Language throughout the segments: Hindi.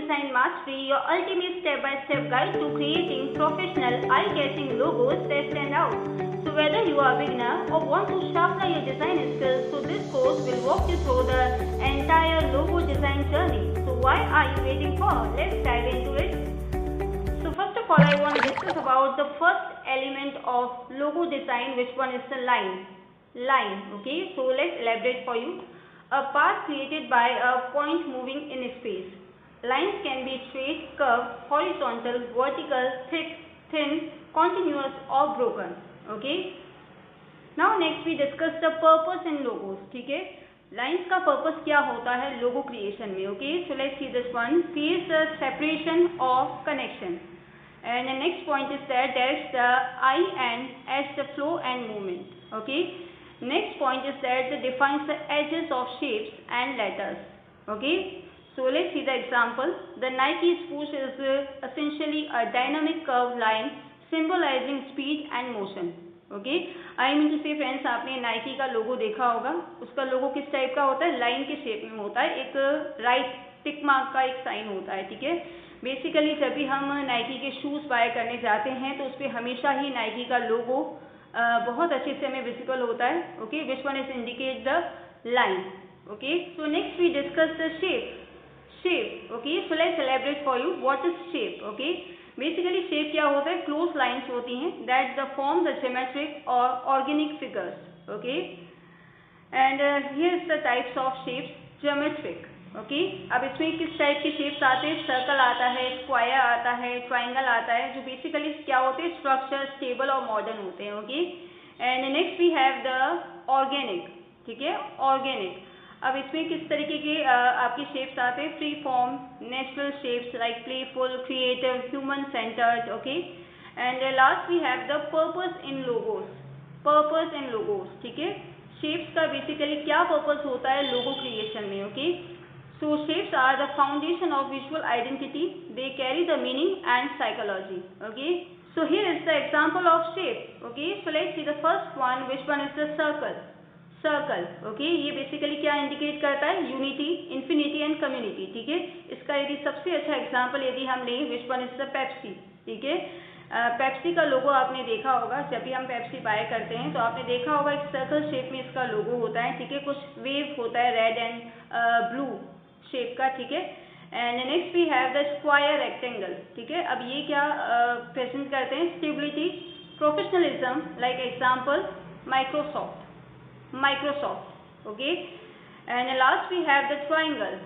Design Mastery, your ultimate step-by-step guide to creating professional, eye-catching logos that stand out. So whether you are a beginner or want to sharpen your design skills, so this course will walk you through the entire logo design journey. So why are you waiting for? Let's dive into it. So first of all, I want to discuss about the first element of logo design, which one is the line. Okay, so let's elaborate for you. A path created by a point moving in space. Lines can be straight, curved, horizontal, vertical, thick, thin, continuous or broken. Okay. Now next we discuss the purpose in logos. ठीक है, लाइन्स का पर्पस क्या होता है लोगो क्रिएशन में. Okay, so let's see this one. Creates the separation of connection. And the next point is that directs the eye and adds the flow and movement. Okay. Next point is that it defines the edges of shapes and letters. Okay, so let's see the example. The Nike swoosh is essentially a dynamic curved line symbolizing speed and motion. Okay, I mean to say friends, आपने नाइकी का लोगो देखा होगा. उसका लोगो किस टाइप का होता है? लाइन के शेप में होता है. एक राइट टिक मार्क का एक साइन होता है. ठीक है, बेसिकली जब भी हम नाइकी के शूज़ बाय करने जाते हैं तो उस पर हमेशा ही नाइकी का लोगो बहुत अच्छे से हमें विजिबल होता है. Okay, which one is indicate the line. Okay, so next we discuss the shape. Okay, so let's elaborate for you what is shape. Okay, basically shape क्या होता है? क्लोज लाइंस होती हैं that the form the geometric और organic figures. Okay, and here is the types of shapes. Geometric. Okay, अब इसमें किस टाइप के शेप्स आते हैं? सर्कल आता है, स्क्वायर आता है, ट्राइंगल आता है, जो बेसिकली क्या होते हैं? स्ट्रक्चर, स्टेबल और मॉडर्न होते हैं. Okay, and next we have the organic. ठीक है, ऑर्गेनिक. अब इसमें किस तरीके के आपके शेप्स आते हैं? Free form, natural shapes like playful, creative, human centred. Okay, and last we have the purpose in logos. Purpose in logos. ठीक है, शेप्स का बेसिकली क्या पर्पस होता है लोगो क्रिएशन में. Okay, so shapes are the foundation of visual identity. They carry the meaning and psychology. Okay, so here is the example of shape. Okay, so let's see the first one. Which one is the circle? Okay, ये बेसिकली क्या इंडिकेट करता है? Unity, infinity and community. ठीक है, इसका यदि सबसे अच्छा एग्जांपल यदि हम लें, विच वन इज द पेप्सी. ठीक है, पेप्सी का लोगो आपने देखा होगा. जब भी हम पेप्सी बाय करते हैं तो आपने देखा होगा एक सर्कल शेप में इसका लोगो होता है. ठीक है, कुछ वेव होता है रेड एंड ब्लू शेप का. ठीक है, and next we have the square rectangle. ठीक है, अब ये क्या प्रेजेंट करते हैं? Stability, professionalism. Like example Microsoft. Okay, and last we have the triangle.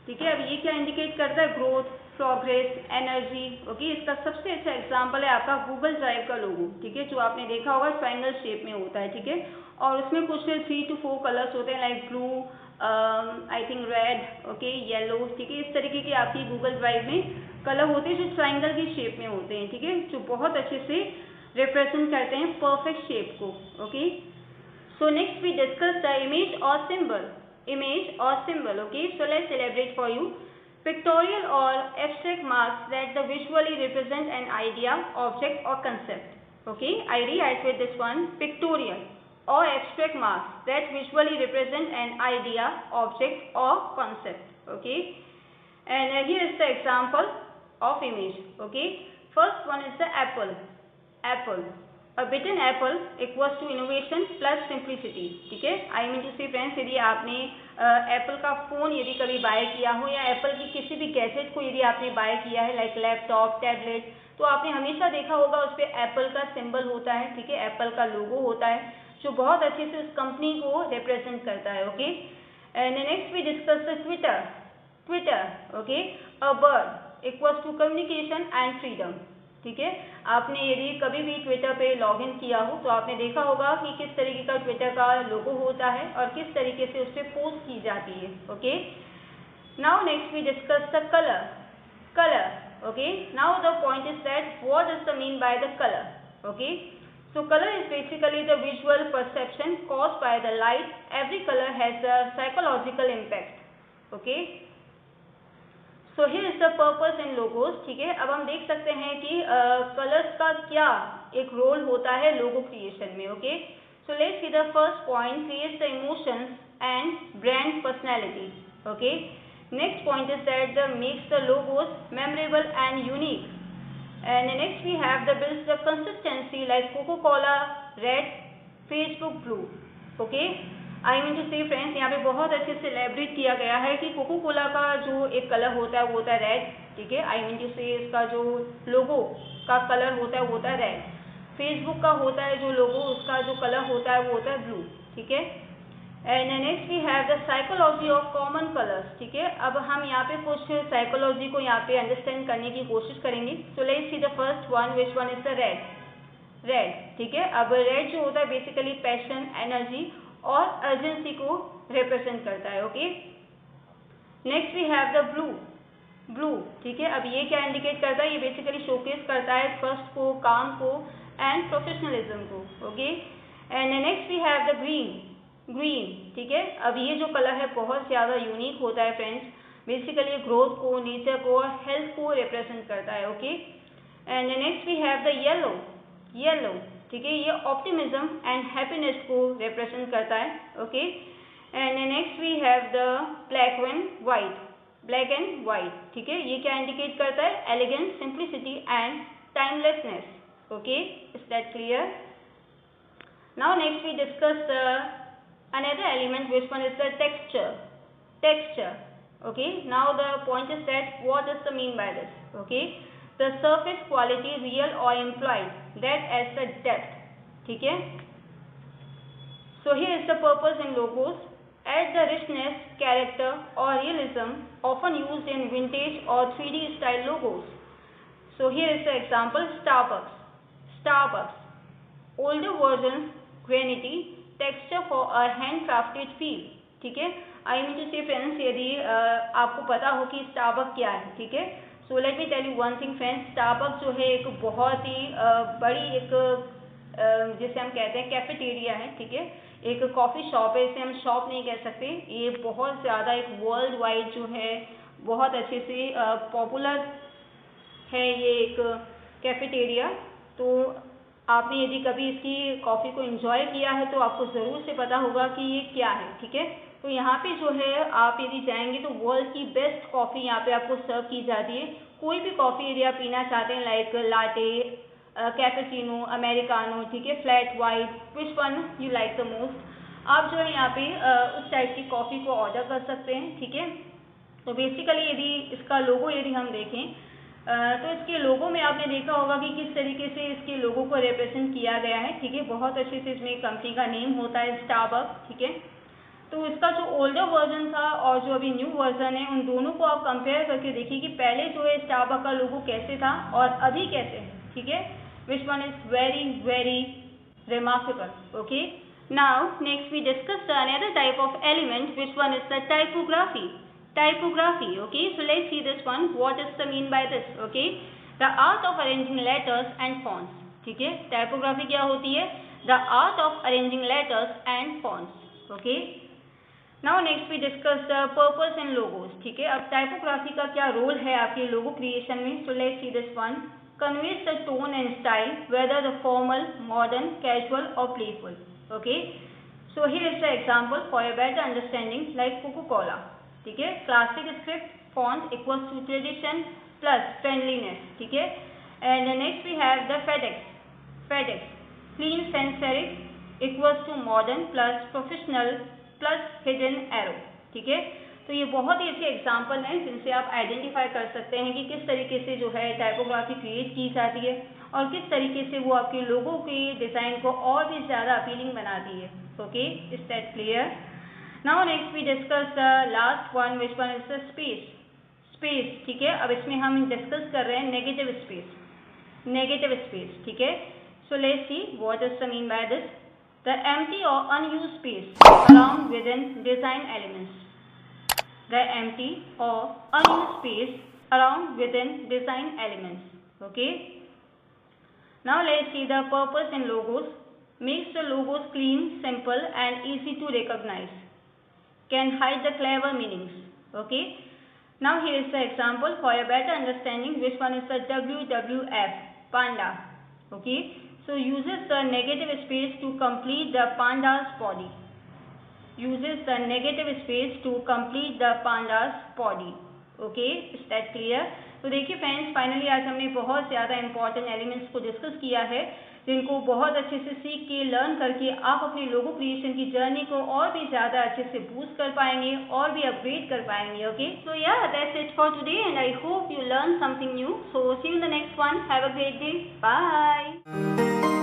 ठीक है, अब ये क्या इंडिकेट करता है? Growth, progress, energy. ओके, इसका सबसे अच्छा एग्जांपल है आपका गूगल ड्राइव का लोगो. ठीक है, जो आपने देखा होगा ट्राइंगल शेप में होता है. ठीक है, और उसमें कुछ 3 to 4 कलर्स होते हैं like blue, I think red, okay, yellow. ठीक है, इस तरीके के आपकी गूगल ड्राइव में कलर होते हैं जो ट्राइंगल की शेप में होते हैं. ठीक है, जो बहुत अच्छे से रिप्रेजेंट करते हैं परफेक्ट शेप को. Okay, so next we discuss the image और symbol. Okay, so let's elaborate for you. Pictorial or abstract marks that the visually represent an idea, object or concept. Okay, I reiterate this one. Pictorial or abstract marks that visually represent an idea, object or concept. Okay, and here is the example of image. Okay, first one is the apple. A bitten apple equals to innovation plus simplicity. ठीक है, I mean to say friends, यदि आपने एप्पल का फ़ोन यदि कभी बाय किया हो या एप्पल की किसी भी गैजेट को यदि आपने बाय किया है लाइक लैपटॉप, टैबलेट, तो आपने हमेशा देखा होगा उस पर एप्पल का सिंबल होता है. ठीक है, एप्पल का लोगो होता है जो बहुत अच्छे से उस कंपनी को रिप्रेजेंट करता है. Okay, and next we discuss the Twitter. Okay, a bird equals to communication and freedom. ठीक है, आपने यदि कभी भी ट्विटर पे लॉगिन किया हो तो आपने देखा होगा कि किस तरीके का ट्विटर का लोगो होता है और किस तरीके से उस पर पोस्ट की जाती है. Okay, now next we discuss the colour. Okay, now the point is that what is the mean by the colour. Okay, so color is basically the visual perception caused by the light. Every color has a psychological impact. Okay, so here is the purpose in logos. ठीक है, अब हम देख सकते हैं कि कलर्स का क्या एक रोल होता है लोगो क्रिएशन में. Okay, so let's see the first point. Creates the emotions and brand personality. Okay, Next point is that the makes the logos memorable and unique. And next we have the builds the consistency like Coca-Cola red, Facebook blue. Okay, I mean to say friends यहाँ पे बहुत अच्छे से एलेबरेट किया गया है कि कोको कोला का जो एक कलर होता है वो होता है रेड, ठीक है। आई मीन टू से इसका जो लोगो का कलर होता है वो होता है रेड। फेसबुक का होता है जो लोगो उसका जो कलर होता है वो होता है ब्लू, ठीक है। And next we have the psychology of common colours, ठीक है। अब हम यहाँ पे कुछ साइकोलॉजी को यहाँ पे अंडरस्टैंड करने की कोशिश करेंगे। So let's see the first one, which one is the red, ठीक है। अब रेड जो होता है बेसिकली पैशन, एनर्जी और अर्जेंसी को रिप्रेजेंट करता है, okay. Next we have the blue, ठीक है। अब ये क्या इंडिकेट करता है, ये बेसिकली शोकेस करता है ट्रस्ट को, काम को एंड प्रोफेशनलिज्म को, okay. And next we have the green, ठीक है। अब ये जो कलर है बहुत ज़्यादा यूनिक होता है फ्रेंड्स, बेसिकली ग्रोथ को, नेचर को और हेल्थ को रिप्रेजेंट करता है, okay. And next we have the yellow, ठीक है। ये ऑप्टिमिज्म एंड हैप्पीनेस को रिप्रेजेंट करता है, okay. And next we have the black and white, ठीक है। ये क्या इंडिकेट करता है, elegance, simplicity and timelessness, okay. Is that clear? Now next we discuss another element, which one is the texture, okay. Now the point is that what does the mean by this, okay. The surface quality real or implied, that as the depth, ठीक है। So here is the purpose in logos, add the richness, character or realism often used in vintage or 3D style logos. So here is the example, Starbucks, older versions, granity, texture for a handcrafted feel, ठीक है। आई मीन टू से फ्रेंड्स, यदि आपको पता हो कि स्टारबक्स क्या है, ठीक है। So let me tell you one thing friends, Starbucks जो है एक बहुत ही बड़ी एक जिसे हम कहते हैं कैफेटेरिया है, ठीक है। एक कॉफ़ी शॉप है, इसे हम शॉप नहीं कह सकते। ये बहुत ज़्यादा एक वर्ल्ड वाइड जो है बहुत अच्छे से पॉपुलर है ये एक कैफेटेरिया। तो आपने यदि कभी इसकी कॉफ़ी को एंजॉय किया है तो आपको ज़रूर से पता होगा कि ये क्या है, ठीक है। तो यहाँ पे जो है आप यदि जाएंगे तो वर्ल्ड की बेस्ट कॉफ़ी यहाँ पे आपको सर्व की जाती है। कोई भी कॉफ़ी यदि आप पीना चाहते हैं लाइक लाटे, कैपेचिनो, अमेरिकानो, ठीक है, flat white, which one you like the most, आप जो है यहाँ पे उस टाइप की कॉफ़ी को ऑर्डर कर सकते हैं, ठीक है। तो बेसिकली यदि इसका लोगो यदि हम देखें तो इसके लोगो में आपने देखा होगा कि किस तरीके से इसके लोगो को रिप्रेजेंट किया गया है, ठीक है। बहुत अच्छे से इसमें कंपनी का नेम होता है स्टारबक्स, ठीक है। तो इसका जो ओल्डर वर्जन था और जो अभी न्यू वर्जन है, उन दोनों को आप कंपेयर करके देखिए कि पहले जो है स्टारबक्स का लोगो कैसे था और अभी कैसे है, ठीक है। Which one is very very remarkable, okay. Now next we discuss another type of element, which one is the typography, okay. So let's see this one, what does the mean by this, okay. The art of arranging letters and fonts, ठीक है। typography क्या होती है, the art of arranging letters and fonts, okay. Now next we discuss the purpose in logos, ठीक है। अब typography का क्या रोल है आपके लोगो क्रिएशन में। So let's see this one, conveys the tone and style, whether the formal, modern, casual or playful, okay. So here is the example for a better understanding, like Coca-Cola, ठीक है। Classic script font equals to tradition plus friendliness, ठीक है। And next we have the FedEx clean sans serif equals to modern plus professional plus hidden arrow, ठीक है। तो ये बहुत ही अच्छे एग्जाम्पल हैं जिनसे आप आइडेंटिफाई कर सकते हैं कि किस तरीके से जो है टाइपोग्राफी क्रिएट की जाती है और किस तरीके से वो आपके लोगों के डिज़ाइन को और भी ज़्यादा अपीलिंग बनाती है, okay. Is that clear? Now next we discuss the last one, which one is the space, ठीक है। अब इसमें हम डिस्कस कर रहे हैं नेगेटिव स्पेस, ठीक है। So let's see what does the mean by this, the empty or unused space around within design elements, the empty or unused space around within design elements, okay. Now let's see the purpose in logos, makes the logos clean, simple and easy to recognize, can hide the clever meanings, okay. Now here is the example for a better understanding, which one is the WWF, panda, okay. So uses the negative space to complete the panda's body, uses the negative space to complete the panda's body. Okay, is that clear? तो देखिए फ्रेंड्स, फाइनली आज हमने बहुत ज़्यादा इंपॉर्टेंट एलिमेंट्स को डिस्कस किया है, जिनको बहुत अच्छे से सीख के लर्न करके आप अपने लोगो क्रिएशन की जर्नी को और भी ज़्यादा अच्छे से बूस्ट कर पाएंगे और भी अपग्रेड कर पाएंगे. Okay, so yeah that's it for today and I hope you learn something new. So see you in the next one. Have a great day. Bye.